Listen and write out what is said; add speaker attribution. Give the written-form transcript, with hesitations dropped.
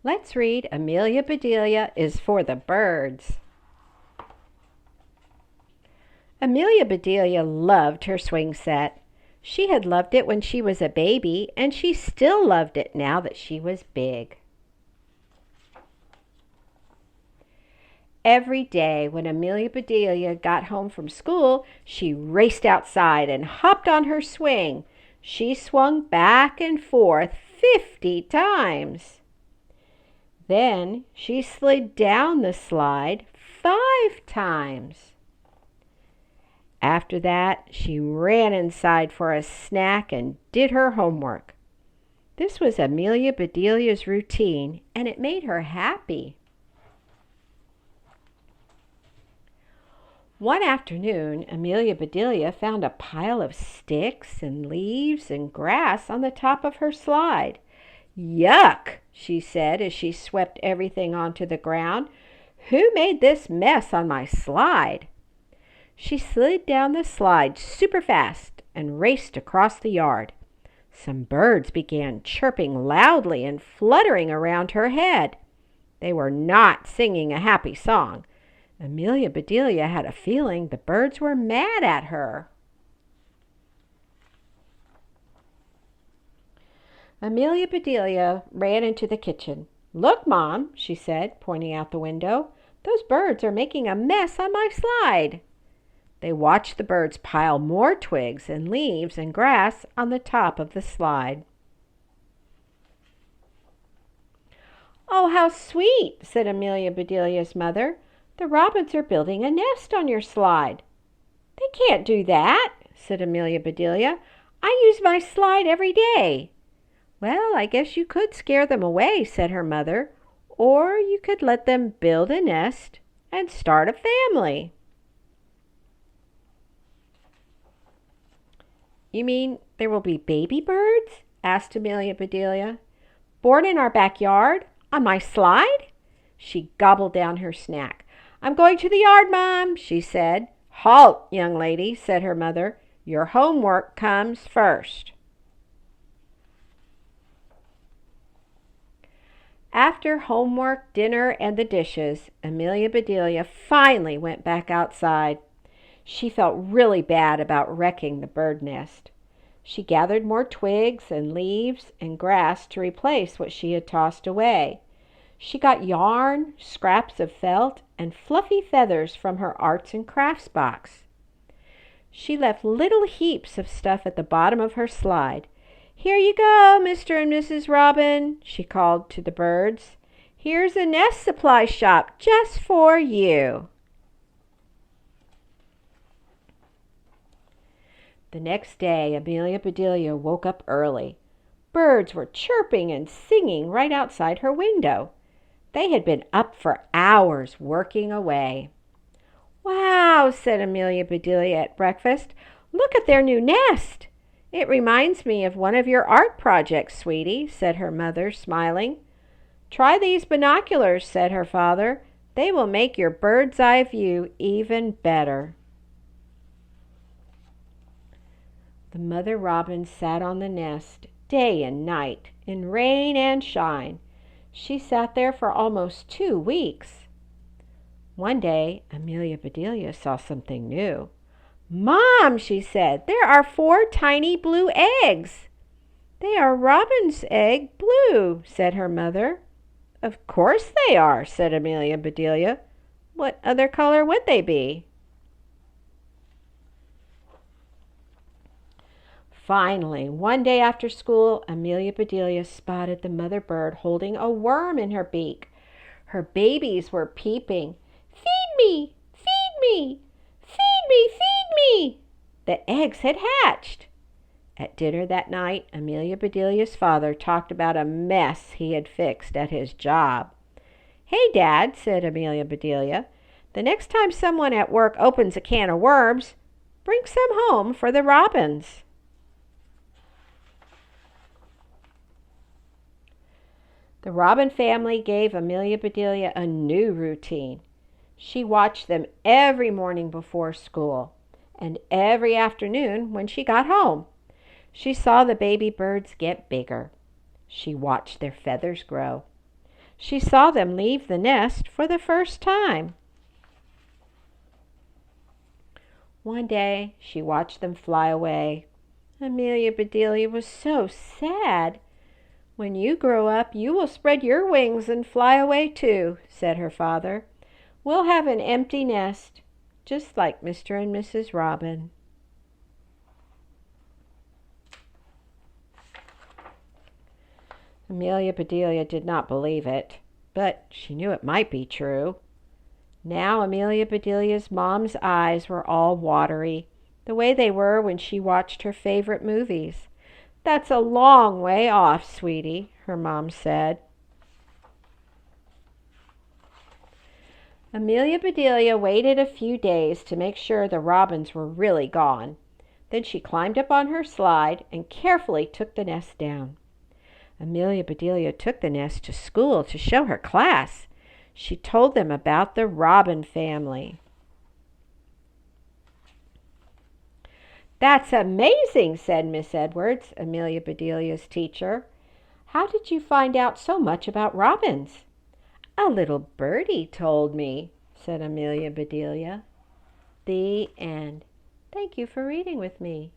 Speaker 1: Let's read Amelia Bedelia is for the birds. Amelia Bedelia loved her swing set. She had loved it when she was a baby, and she still loved it now that she was big. Every day when Amelia Bedelia got home from school, she raced outside and hopped on her swing. She swung back and forth 50 times. Then she slid down the slide 5 times. After that, she ran inside for a snack and did her homework. This was Amelia Bedelia's routine, and it made her happy. One afternoon, Amelia Bedelia found a pile of sticks and leaves and grass on the top of her slide. "Yuck!" she said as she swept everything onto the ground. "Who made this mess on my slide?" She slid down the slide super fast and raced across the yard. Some birds began chirping loudly and fluttering around her head. They were not singing a happy song. Amelia Bedelia had a feeling the birds were mad at her. Amelia Bedelia ran into the kitchen. "Look, Mom," she said, pointing out the window. "Those birds are making a mess on my slide." They watched the birds pile more twigs and leaves and grass on the top of the slide. "Oh, how sweet," said Amelia Bedelia's mother. "The robins are building a nest on your slide." "They can't do that," said Amelia Bedelia. "I use my slide every day." "Well, I guess you could scare them away," said her mother. "Or you could let them build a nest and start a family." "You mean there will be baby birds?" asked Amelia Bedelia. "Born in our backyard? On my slide?" She gobbled down her snack. "I'm going to the yard, Mom," she said. "Halt, young lady," said her mother. "Your homework comes first." After homework, dinner, and the dishes, Amelia Bedelia finally went back outside. She felt really bad about wrecking the bird nest. She gathered more twigs and leaves and grass to replace what she had tossed away. She got yarn, scraps of felt, and fluffy feathers from her arts and crafts box. She left little heaps of stuff at the bottom of her slide. "Here you go, Mr. and Mrs. Robin," she called to the birds. "Here's a nest supply shop just for you." The next day, Amelia Bedelia woke up early. Birds were chirping and singing right outside her window. They had been up for hours working away. "Wow," said Amelia Bedelia at breakfast. "Look at their new nest." "It reminds me of one of your art projects, sweetie," said her mother, smiling. "Try these binoculars," said her father. "They will make your bird's eye view even better." The mother robin sat on the nest day and night, in rain and shine. She sat there for almost 2 weeks. One day, Amelia Bedelia saw something new. "Mom," she said, "there are 4 tiny blue eggs." "They are robin's egg blue," said her mother. "Of course they are," said Amelia Bedelia. "What other color would they be?" Finally, one day after school, Amelia Bedelia spotted the mother bird holding a worm in her beak. Her babies were peeping. "Feed me! Feed me! Feed me! Feed me!" The eggs had hatched. At dinner that night, Amelia Bedelia's father talked about a mess he had fixed at his job. "Hey, Dad," said Amelia Bedelia, "the next time someone at work opens a can of worms, bring some home for the robins." The robin family gave Amelia Bedelia a new routine. She watched them every morning before school and every afternoon when she got home. She saw the baby birds get bigger. She watched their feathers grow. She saw them leave the nest for the first time. One day she watched them fly away. Amelia Bedelia was so sad. "When you grow up, you will spread your wings and fly away too," said her father. "We'll have an empty nest, just like Mr. and Mrs. Robin." Amelia Bedelia did not believe it, but she knew it might be true. Now Amelia Bedelia's mom's eyes were all watery, the way they were when she watched her favorite movies. "That's a long way off, sweetie," her mom said. Amelia Bedelia waited a few days to make sure the robins were really gone. Then she climbed up on her slide and carefully took the nest down. Amelia Bedelia took the nest to school to show her class. She told them about the robin family. "That's amazing," said Miss Edwards, Amelia Bedelia's teacher. "How did you find out so much about robins?" "A little birdie told me," said Amelia Bedelia. The end. Thank you for reading with me.